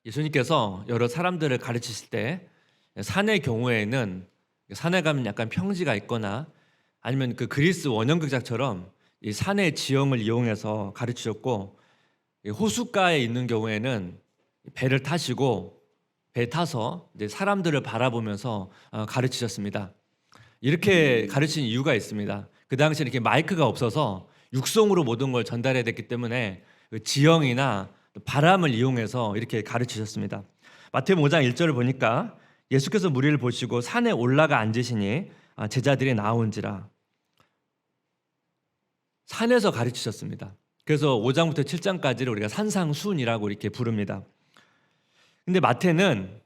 예수님께서 여러 사람들을 가르치실 때 산의 경우에는 산에 가면 약간 평지가 있거나 아니면 그 그리스 원형극작처럼 이 산의 지형을 이용해서 가르치셨고, 이 호숫가에 있는 경우에는 배를 타시고 배 타서 이제 사람들을 바라보면서 가르치셨습니다. 이렇게 가르친 이유가 있습니다. 그 당시에 이렇게 마이크가 없어서 육성으로 모든 걸 전달해야 됐기 때문에 그 지형이나 바람을 이용해서 이렇게 가르치셨습니다. 마태복음 5장 1절을 보니까 예수께서 무리를 보시고 산에 올라가 앉으시니 제자들이 나온지라. 산에서 가르치셨습니다. 그래서 5장부터 7장까지를 우리가 산상수훈이라고 이렇게 부릅니다. 근데 마태는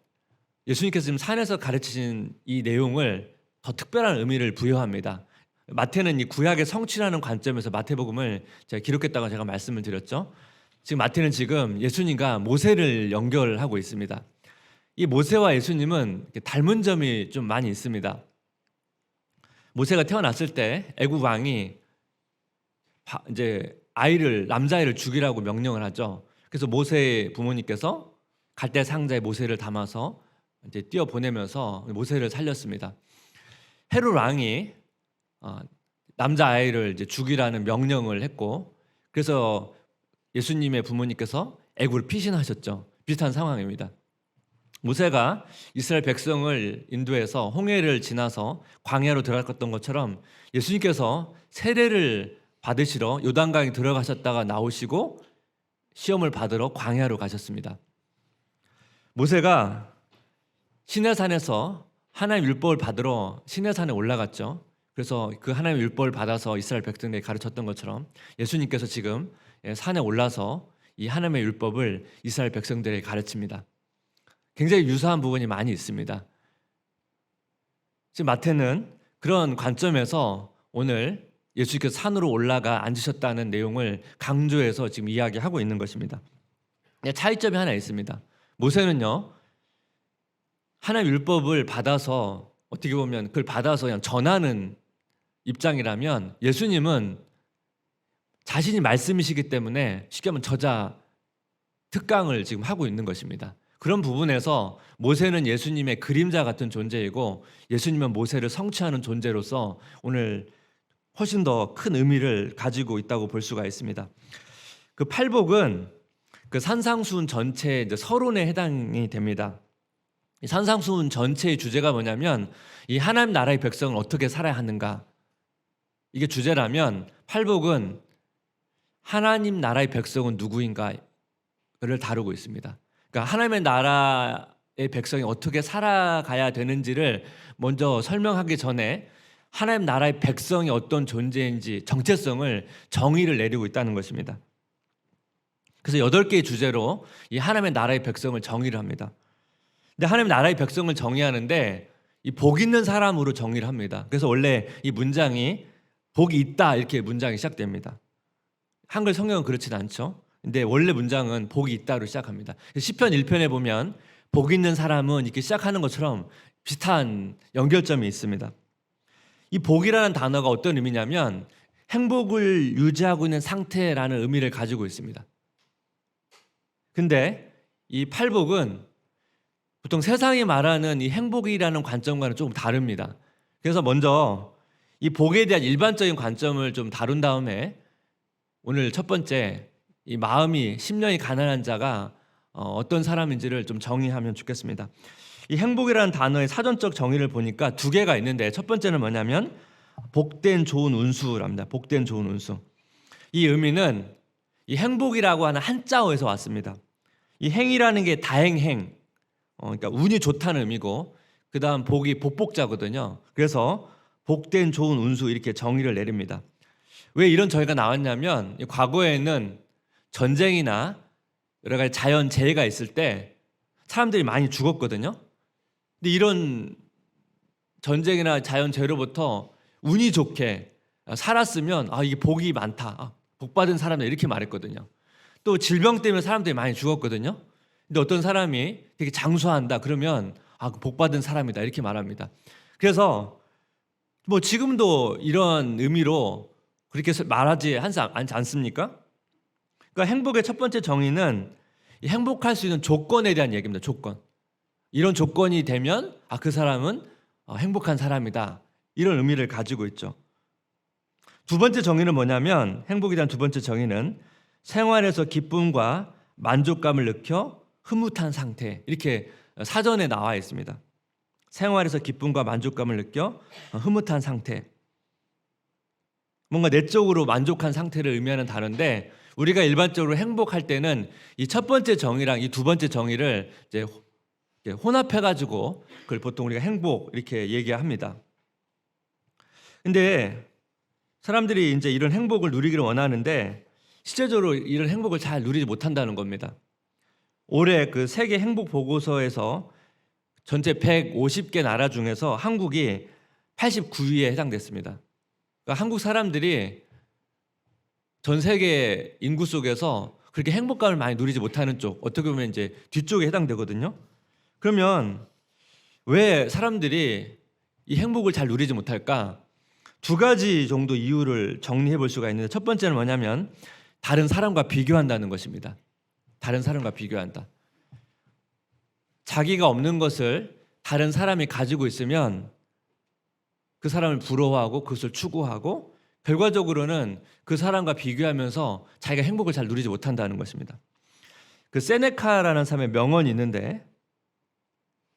예수님께서 지금 산에서 가르치신 이 내용을 더 특별한 의미를 부여합니다. 마태는 이 구약의 성취라는 관점에서 마태복음을 제가 기록했다고 제가 말씀을 드렸죠. 지금 마태는 지금 예수님과 모세를 연결하고 있습니다. 이 모세와 예수님은 닮은 점이 좀 많이 있습니다. 모세가 태어났을 때 애굽 왕이 이제 남자아이를 죽이라고 명령을 하죠. 그래서 모세의 부모님께서 갈대 상자에 모세를 담아서 이제 띄어 보내면서 모세를 살렸습니다. 헤롯 왕이 남자아이를 이제 죽이라는 명령을 했고, 그래서 예수님의 부모님께서 애굽을 피신하셨죠. 비슷한 상황입니다. 모세가 이스라엘 백성을 인도해서 홍해를 지나서 광야로 들어갔던 것처럼 예수님께서 세례를 받으시러 요단강에 들어가셨다가 나오시고 시험을 받으러 광야로 가셨습니다. 모세가 시내산에서 하나님 율법을 받으러 시내산에 올라갔죠. 그래서 그 하나님 율법을 받아서 이스라엘 백성에게 가르쳤던 것처럼 예수님께서 지금 산에 올라서 이 하나님의 율법을 이스라엘 백성들에게 가르칩니다. 굉장히 유사한 부분이 많이 있습니다. 지금 마태는 그런 관점에서 오늘 예수님께서 산으로 올라가 앉으셨다는 내용을 강조해서 지금 이야기하고 있는 것입니다. 차이점이 하나 있습니다. 모세는요, 하나님 율법을 받아서 어떻게 보면 그걸 받아서 그냥 전하는 입장이라면, 예수님은 자신이 말씀이시기 때문에 쉽게 하면 저자 특강을 지금 하고 있는 것입니다. 그런 부분에서 모세는 예수님의 그림자 같은 존재이고 예수님은 모세를 성취하는 존재로서 오늘 훨씬 더 큰 의미를 가지고 있다고 볼 수가 있습니다. 그 팔복은 그 산상수훈 전체의 이제 서론에 해당이 됩니다. 이 산상수훈 전체의 주제가 뭐냐면 이 하나님 나라의 백성을 어떻게 살아야 하는가, 이게 주제라면 팔복은 하나님 나라의 백성은 누구인가를 다루고 있습니다. 그러니까 하나님의 나라의 백성이 어떻게 살아가야 되는지를 먼저 설명하기 전에 하나님 나라의 백성이 어떤 존재인지 정체성을 정의를 내리고 있다는 것입니다. 그래서 8개의 주제로 이 하나님의 나라의 백성을 정의를 합니다. 근데 하나님 나라의 백성을 정의하는데 이 복 있는 사람으로 정의를 합니다. 그래서 원래 이 문장이 복이 있다 이렇게 문장이 시작됩니다. 한글 성경은 그렇진 않죠. 근데 원래 문장은 복이 있다로 시작합니다. 시편 1편에 보면 복 있는 사람은 이렇게 시작하는 것처럼 비슷한 연결점이 있습니다. 이 복이라는 단어가 어떤 의미냐면 행복을 유지하고 있는 상태라는 의미를 가지고 있습니다. 근데 이 팔복은 보통 세상이 말하는 이 행복이라는 관점과는 조금 다릅니다. 그래서 먼저 이 복에 대한 일반적인 관점을 좀 다룬 다음에 오늘 첫 번째, 이 마음이 심령이 가난한 자가 어떤 사람인지를 좀 정의하면 좋겠습니다. 이 행복이라는 단어의 사전적 정의를 보니까 2개가 있는데, 첫 번째는 뭐냐면 복된 좋은 운수랍니다. 복된 좋은 운수. 이 의미는 이 행복이라고 하는 한자어에서 왔습니다. 이 행이라는 게 다행행, 그러니까 운이 좋다는 의미고, 그 다음 복이 복복자거든요. 그래서 복된 좋은 운수 이렇게 정의를 내립니다. 왜 이런 정의가 나왔냐면 과거에는 전쟁이나 여러 가지 자연 재해가 있을 때 사람들이 많이 죽었거든요. 근데 이런 전쟁이나 자연 재해로부터 운이 좋게 살았으면 이게 복이 많다, 복 받은 사람들 이렇게 말했거든요. 또 질병 때문에 사람들이 많이 죽었거든요. 근데 어떤 사람이 되게 장수한다 그러면 복 받은 사람이다 이렇게 말합니다. 그래서 뭐 지금도 이런 의미로 그렇게 말하지 않습니까? 그러니까 행복의 첫 번째 정의는 이 행복할 수 있는 조건에 대한 얘기입니다. 조건. 이런 조건이 되면 그 사람은 행복한 사람이다. 이런 의미를 가지고 있죠. 두 번째 정의는 뭐냐면, 행복에 대한 두 번째 정의는 생활에서 기쁨과 만족감을 느껴 흐뭇한 상태, 이렇게 사전에 나와 있습니다. 생활에서 기쁨과 만족감을 느껴 흐뭇한 상태. 뭔가 내적으로 만족한 상태를 의미하는 단어인데, 우리가 일반적으로 행복할 때는 이 첫 번째 정의랑 이 두 번째 정의를 이제 혼합해가지고 그걸 보통 우리가 행복 이렇게 얘기합니다. 근데 사람들이 이제 이런 행복을 누리기를 원하는데 실제적으로 이런 행복을 잘 누리지 못한다는 겁니다. 올해 그 세계 행복 보고서에서 전체 150개 나라 중에서 한국이 89위에 해당됐습니다. 그러니까 한국 사람들이 전 세계 인구 속에서 그렇게 행복감을 많이 누리지 못하는 쪽, 어떻게 보면 이제 뒤쪽에 해당되거든요. 그러면 왜 사람들이 이 행복을 잘 누리지 못할까? 두 가지 정도 이유를 정리해 볼 수가 있는데, 첫 번째는 뭐냐면 다른 사람과 비교한다는 것입니다. 다른 사람과 비교한다. 자기가 없는 것을 다른 사람이 가지고 있으면 그 사람을 부러워하고 그것을 추구하고 결과적으로는 그 사람과 비교하면서 자기가 행복을 잘 누리지 못한다는 것입니다. 그 세네카라는 사람의 명언이 있는데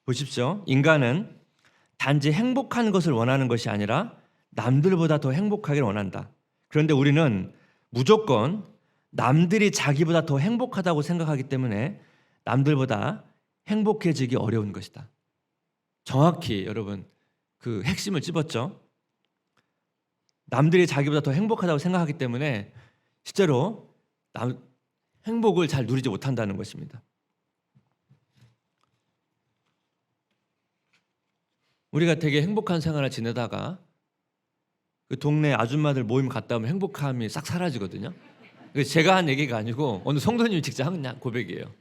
보십시오. 인간은 단지 행복한 것을 원하는 것이 아니라 남들보다 더 행복하기를 원한다. 그런데 우리는 무조건 남들이 자기보다 더 행복하다고 생각하기 때문에 남들보다 행복해지기 어려운 것이다. 정확히 여러분 그 핵심을 찝었죠. 남들이 자기보다 더 행복하다고 생각하기 때문에 실제로 행복을 잘 누리지 못한다는 것입니다. 우리가 되게 행복한 생활을 지내다가 그 동네 아줌마들 모임 갔다 오면 행복함이 싹 사라지거든요. 제가 한 얘기가 아니고 어느 성도님이 직접 한 고백이에요.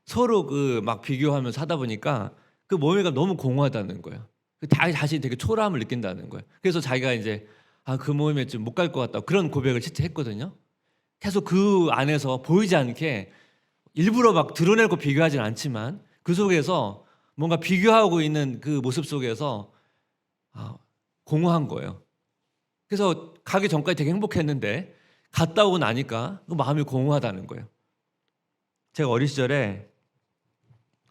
서로 그 막 비교하면서 하다 보니까 그 모임이 너무 공허하다는 거예요. 자신이 되게 초라함을 느낀다는 거예요. 그래서 자기가 이제 그 모임에 좀 못 갈 것 같다 그런 고백을 실제 했거든요. 계속 그 안에서 보이지 않게 일부러 막 드러내고 비교하진 않지만 그 속에서 뭔가 비교하고 있는 그 모습 속에서 공허한 거예요. 그래서 가기 전까지 되게 행복했는데 갔다 오고 나니까 그 마음이 공허하다는 거예요. 제가 어린 시절에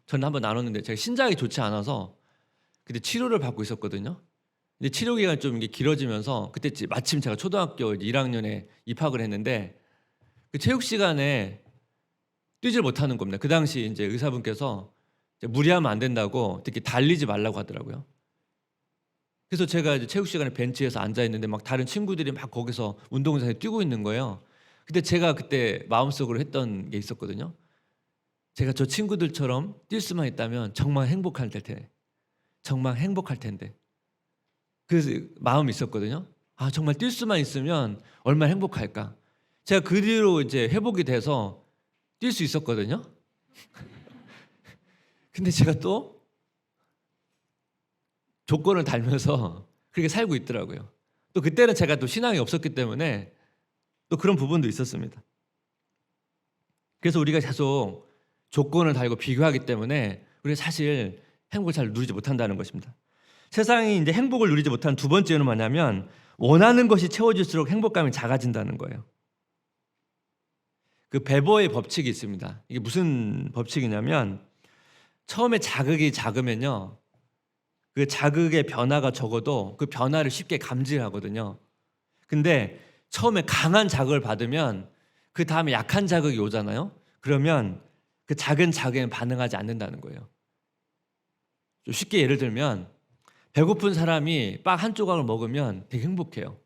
저는 한번 나눴는데 제가 신장이 좋지 않아서 그때 치료를 받고 있었거든요. 근데 치료 기간이 좀 이게 길어지면서 그때 마침 제가 초등학교 1학년에 입학을 했는데 그 체육 시간에 뛰질 못하는 겁니다. 그 당시 이제 의사분께서 무리하면 안 된다고 특히 달리지 말라고 하더라고요. 그래서 제가 이제 체육 시간에 벤치에서 앉아 있는데 막 다른 친구들이 막 거기서 운동장에 뛰고 있는 거예요. 근데 제가 그때 마음속으로 했던 게 있었거든요. 제가 저 친구들처럼 뛸 수만 있다면 정말 행복할 텐데, 정말 행복할 텐데. 그 마음이 있었거든요. 정말 뛸 수만 있으면 얼마나 행복할까. 제가 그 뒤로 이제 회복이 돼서 뛸 수 있었거든요. 근데 제가 또 조건을 달면서 그렇게 살고 있더라고요. 또 그때는 제가 또 신앙이 없었기 때문에 또 그런 부분도 있었습니다. 그래서 우리가 계속 조건을 달고 비교하기 때문에 우리가 사실 행복을 잘 누리지 못한다는 것입니다. 세상이 이제 행복을 누리지 못한 두 번째는 뭐냐면 원하는 것이 채워질수록 행복감이 작아진다는 거예요. 그 베버의 법칙이 있습니다. 이게 무슨 법칙이냐면 처음에 자극이 작으면요, 그 자극의 변화가 적어도 그 변화를 쉽게 감지하거든요. 근데 처음에 강한 자극을 받으면 그 다음에 약한 자극이 오잖아요. 그러면 그 작은 자극에 반응하지 않는다는 거예요. 좀 쉽게 예를 들면 배고픈 사람이 빵 한 조각을 먹으면 되게 행복해요.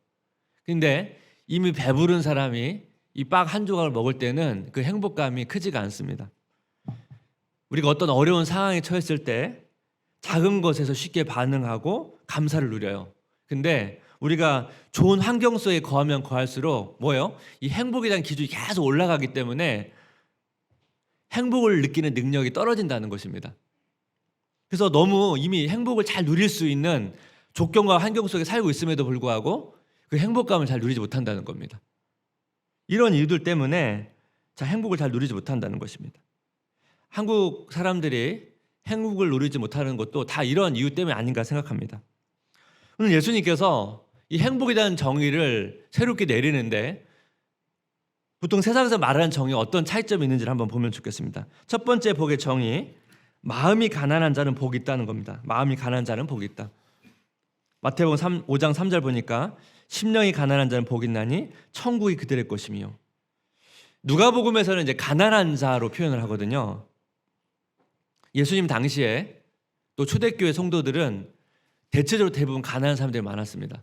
근데 이미 배부른 사람이 이 빵 한 조각을 먹을 때는 그 행복감이 크지가 않습니다. 우리가 어떤 어려운 상황에 처했을 때 작은 것에서 쉽게 반응하고 감사를 누려요. 근데 우리가 좋은 환경 속에 거하면 거할수록 뭐예요? 이 행복에 대한 기준이 계속 올라가기 때문에 행복을 느끼는 능력이 떨어진다는 것입니다. 그래서 너무 이미 행복을 잘 누릴 수 있는 조건과 환경 속에 살고 있음에도 불구하고 그 행복감을 잘 누리지 못한다는 겁니다. 이런 이유들 때문에 행복을 잘 누리지 못한다는 것입니다. 한국 사람들이 행복을 누리지 못하는 것도 다 이런 이유 때문에 아닌가 생각합니다. 오늘 예수님께서 이 행복이라는 정의를 새롭게 내리는데 보통 세상에서 말하는 정의가 어떤 차이점이 있는지를 한번 보면 좋겠습니다. 첫 번째 복의 정의, 마음이 가난한 자는 복이 있다는 겁니다. 마음이 가난한 자는 복이 있다. 마태복음 5장 3절 보니까 심령이 가난한 자는 복이 있나니 천국이 그들의 것이며, 누가복음에서는 이제 가난한 자로 표현을 하거든요. 예수님 당시에 또 초대교회 성도들은 대체적으로 대부분 가난한 사람들이 많았습니다.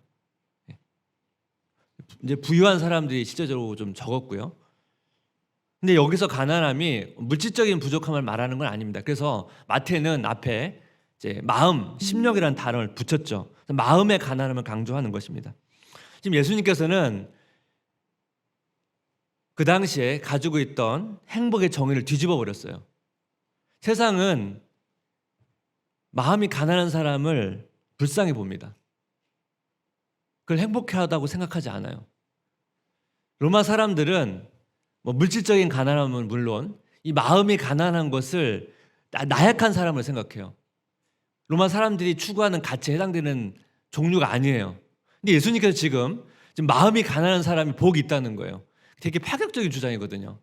이제 부유한 사람들이 실제적으로 좀 적었고요. 근데 여기서 가난함이 물질적인 부족함을 말하는 건 아닙니다. 그래서 마태는 앞에 이제 마음, 심령이라는 단어를 붙였죠. 마음의 가난함을 강조하는 것입니다. 지금 예수님께서는 그 당시에 가지고 있던 행복의 정의를 뒤집어 버렸어요. 세상은 마음이 가난한 사람을 불쌍히 봅니다. 그걸 행복하다고 생각하지 않아요. 로마 사람들은 뭐 물질적인 가난함은 물론 이 마음이 가난한 것을 나약한 사람을 생각해요. 로마 사람들이 추구하는 가치에 해당되는 종류가 아니에요. 근데 예수님께서 지금 마음이 가난한 사람이 복이 있다는 거예요. 되게 파격적인 주장이거든요.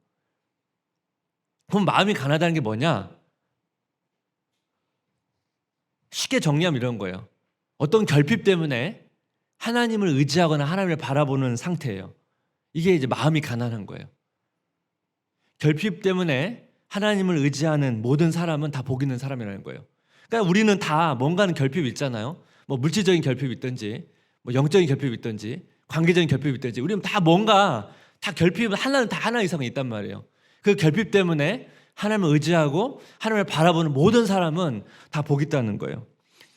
그럼 마음이 가난하다는 게 뭐냐? 쉽게 정리하면 이런 거예요. 어떤 결핍 때문에 하나님을 의지하거나 하나님을 바라보는 상태예요. 이게 이제 마음이 가난한 거예요. 결핍 때문에 하나님을 의지하는 모든 사람은 다 복 있는 사람이라는 거예요. 그러니까 우리는 다 뭔가는 결핍이 있잖아요. 뭐 물질적인 결핍이 있든지, 뭐 영적인 결핍이 있든지, 관계적인 결핍이 있든지, 우리는 다 뭔가 다 결핍은 하나는 다 하나 이상은 있단 말이에요. 그 결핍 때문에 하나님을 의지하고 하나님을 바라보는 모든 사람은 다 복 있다는 거예요.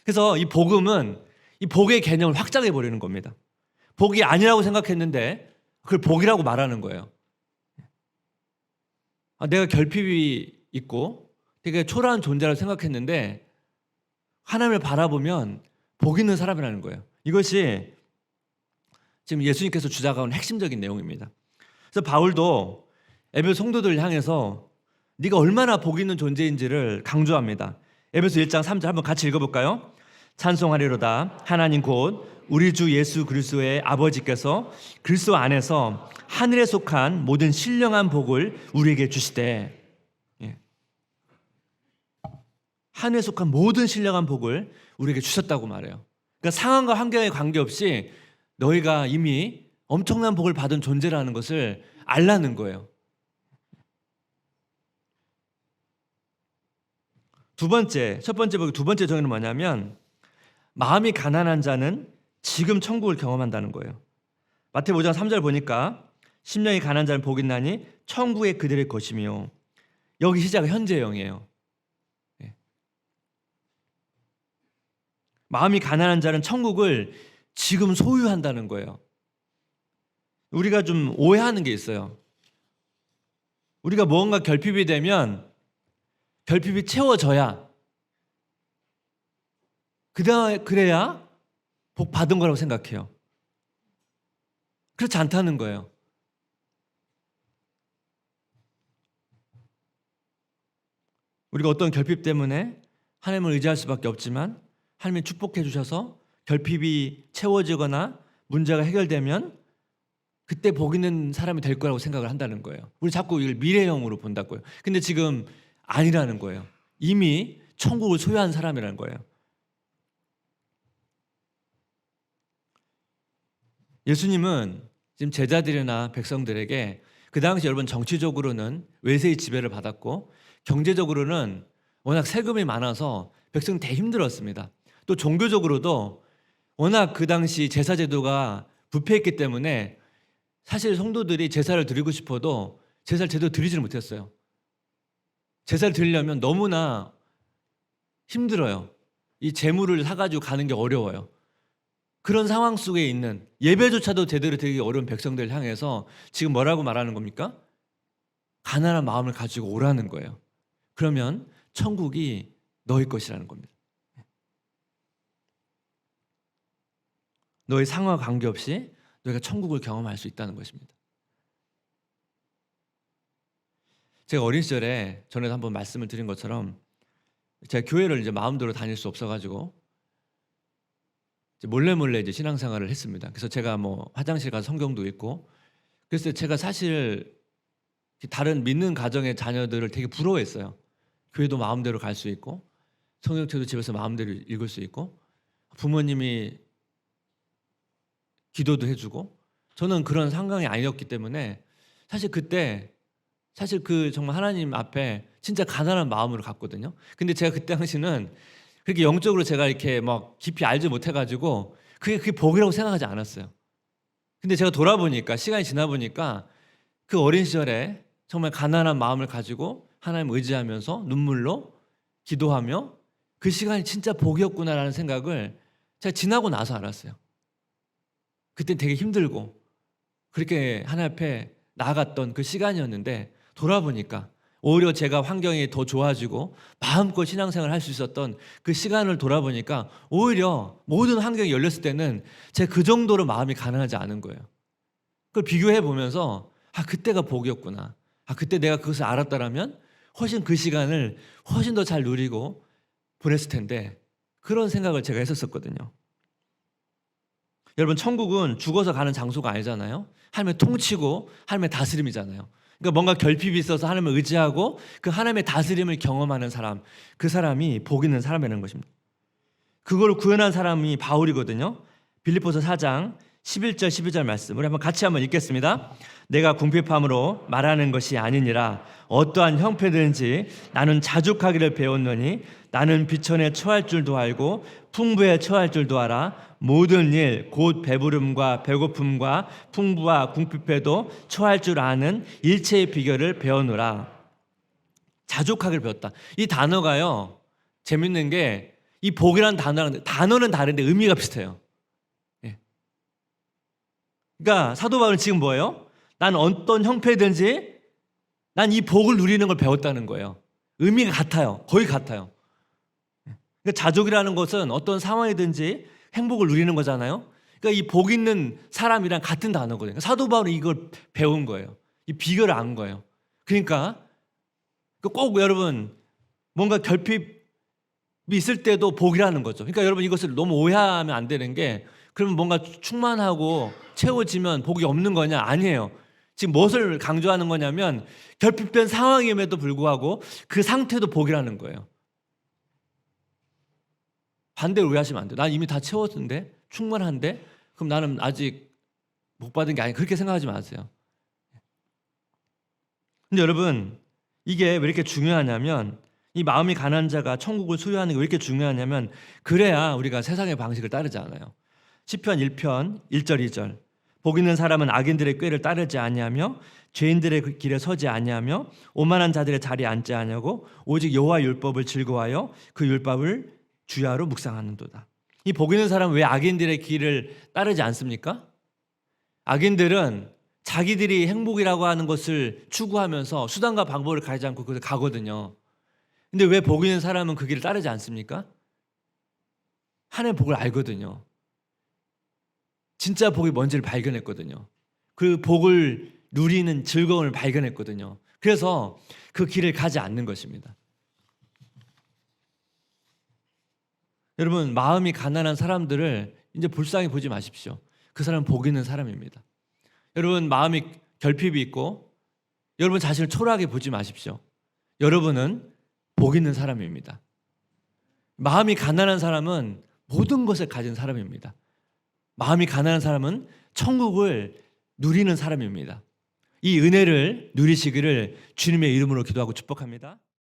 그래서 이 복음은 이 복의 개념을 확장해 버리는 겁니다. 복이 아니라고 생각했는데 그걸 복이라고 말하는 거예요. 내가 결핍이 있고 되게 초라한 존재라고 생각했는데 하나님을 바라보면 복 있는 사람이라는 거예요. 이것이 지금 예수님께서 주장하는 핵심적인 내용입니다. 그래서 바울도 에베소 성도들을 향해서 네가 얼마나 복 있는 존재인지를 강조합니다. 에베소 1장 3절 한번 같이 읽어볼까요? 찬송하리로다 하나님 곧 우리 주 예수 그리스도의 아버지께서 그리스도 안에서 하늘에 속한 모든 신령한 복을 우리에게 주시되, 하늘에 속한 모든 신령한 복을 우리에게 주셨다고 말해요. 그러니까 상황과 환경에 관계없이 너희가 이미 엄청난 복을 받은 존재라는 것을 알라는 거예요. 첫 번째 복, 두 번째 정의는 뭐냐면 마음이 가난한 자는 지금 천국을 경험한다는 거예요. 마태복음 5장 3절 보니까 심령이 가난한 자는 복이 있나니 천국의 그들의 것이며, 여기 시작은 현재형이에요. 마음이 가난한 자는 천국을 지금 소유한다는 거예요. 우리가 좀 오해하는 게 있어요. 우리가 뭔가 결핍이 되면 결핍이 채워져야 그래야 복 받은 거라고 생각해요. 그렇지 않다는 거예요. 우리가 어떤 결핍 때문에 하나님을 의지할 수밖에 없지만 하나님이 축복해 주셔서 결핍이 채워지거나 문제가 해결되면 그때 복 있는 사람이 될 거라고 생각을 한다는 거예요. 우리 자꾸 이걸 미래형으로 본다고요. 근데 지금 아니라는 거예요. 이미 천국을 소유한 사람이라는 거예요. 예수님은 지금 제자들이나 백성들에게 그 당시 여러분 정치적으로는 외세의 지배를 받았고 경제적으로는 워낙 세금이 많아서 백성이 되게 힘들었습니다. 또 종교적으로도 워낙 그 당시 제사 제도가 부패했기 때문에 사실 성도들이 제사를 드리고 싶어도 제사를 제대로 드리지를 못했어요. 제사를 드리려면 너무나 힘들어요. 이 제물을 사가지고 가는 게 어려워요. 그런 상황 속에 있는 예배조차도 제대로 드리기 어려운 백성들을 향해서 지금 뭐라고 말하는 겁니까? 가난한 마음을 가지고 오라는 거예요. 그러면 천국이 너희 것이라는 겁니다. 너의 상황과 관계없이 너희가 천국을 경험할 수 있다는 것입니다. 제가 어린 시절에 전에도 한번 말씀을 드린 것처럼 제가 교회를 이제 마음대로 다닐 수 없어가지고 이제 몰래 이제 신앙생활을 했습니다. 그래서 제가 뭐 화장실 가서 성경도 읽고, 그래서 제가 사실 다른 믿는 가정의 자녀들을 되게 부러워했어요. 교회도 마음대로 갈 수 있고, 성경책도 집에서 마음대로 읽을 수 있고, 부모님이 기도도 해주고, 저는 그런 상황이 아니었기 때문에 사실 그때 그 정말 하나님 앞에 진짜 가난한 마음으로 갔거든요. 근데 제가 그때 당시는 그렇게 영적으로 제가 이렇게 막 깊이 알지 못해가지고 그게 복이라고 생각하지 않았어요. 근데 제가 돌아보니까, 시간이 지나 보니까 그 어린 시절에 정말 가난한 마음을 가지고 하나님 의지하면서 눈물로 기도하며 그 시간이 진짜 복이었구나라는 생각을 제가 지나고 나서 알았어요. 그때 되게 힘들고 그렇게 하나님 앞에 나아갔던 그 시간이었는데, 돌아보니까 오히려 제가 환경이 더 좋아지고 마음껏 신앙생활을 할 수 있었던 그 시간을 돌아보니까 오히려 모든 환경이 열렸을 때는 제가 그 정도로 마음이 가난하지 않은 거예요. 그걸 비교해 보면서 그때가 복이었구나. 그때 내가 그것을 알았다라면 훨씬 그 시간을 훨씬 더 잘 누리고 보냈을 텐데, 그런 생각을 제가 했었거든요. 여러분, 천국은 죽어서 가는 장소가 아니잖아요. 하나님의 통치고 하나님의 다스림이잖아요. 그러니까 뭔가 결핍이 있어서 하나님을 의지하고 그 하나님의 다스림을 경험하는 사람, 그 사람이 복 있는 사람이라는 것입니다. 그걸 구현한 사람이 바울이거든요. 빌립보서 4장 11절 12절 말씀 우리 한번 같이 한번 읽겠습니다. 내가 궁핍함으로 말하는 것이 아니니라. 어떠한 형편든지 나는 자족하기를 배웠노니 나는 비천에 처할 줄도 알고 풍부에 처할 줄도 알아. 모든 일 곧 배부름과 배고픔과 풍부와 궁핍에도 처할 줄 아는 일체의 비결을 배우노라. 자족하기를 배웠다. 이 단어가요, 재밌는 게 이 복이라는 단어는 다른데 의미가 비슷해요. 그러니까 사도 바울은 지금 뭐예요? 난 어떤 형편이든지 난 이 복을 누리는 걸 배웠다는 거예요. 의미가 같아요. 거의 같아요. 그러니까 자족이라는 것은 어떤 상황이든지 행복을 누리는 거잖아요. 그러니까 이 복 있는 사람이랑 같은 단어거든요. 사도 바울은 이걸 배운 거예요. 이 비결을 안 거예요. 그러니까 꼭 여러분, 뭔가 결핍이 있을 때도 복이라는 거죠. 그러니까 여러분, 이것을 너무 오해하면 안 되는 게, 그러면 뭔가 충만하고 채워지면 복이 없는 거냐? 아니에요. 지금 무엇을 강조하는 거냐면 결핍된 상황임에도 불구하고 그 상태도 복이라는 거예요. 반대로 오해하시면 안 돼요. 난 이미 다 채웠는데, 충만한데, 그럼 나는 아직 못 받은 게 아니야. 그렇게 생각하지 마세요. 근데 여러분, 이게 왜 이렇게 중요하냐면, 이 마음이 가난한 자가 천국을 소유하는 게 왜 이렇게 중요하냐면, 그래야 우리가 세상의 방식을 따르지 않아요. 시편 1편 1절 2절 복 있는 사람은 악인들의 꾀를 따르지 아니하며 죄인들의 길에 서지 아니하며 오만한 자들의 자리에 앉지 아니하고 오직 여호와 율법을 즐거워하여 그 율법을 주야로 묵상하는도다. 이 복 있는 사람은 왜 악인들의 길을 따르지 않습니까? 악인들은 자기들이 행복이라고 하는 것을 추구하면서 수단과 방법을 가리지 않고 그걸 가거든요. 근데 왜 복 있는 사람은 그 길을 따르지 않습니까? 하나님의 복을 알거든요. 진짜 복이 뭔지를 발견했거든요. 그 복을 누리는 즐거움을 발견했거든요. 그래서 그 길을 가지 않는 것입니다. 여러분, 마음이 가난한 사람들을 이제 불쌍히 보지 마십시오. 그 사람은 복 있는 사람입니다. 여러분, 마음이 결핍이 있고 여러분 자신을 초라하게 보지 마십시오. 여러분은 복 있는 사람입니다. 마음이 가난한 사람은 모든 것을 가진 사람입니다. 마음이 가난한 사람은 천국을 누리는 사람입니다. 이 은혜를 누리시기를 주님의 이름으로 기도하고 축복합니다.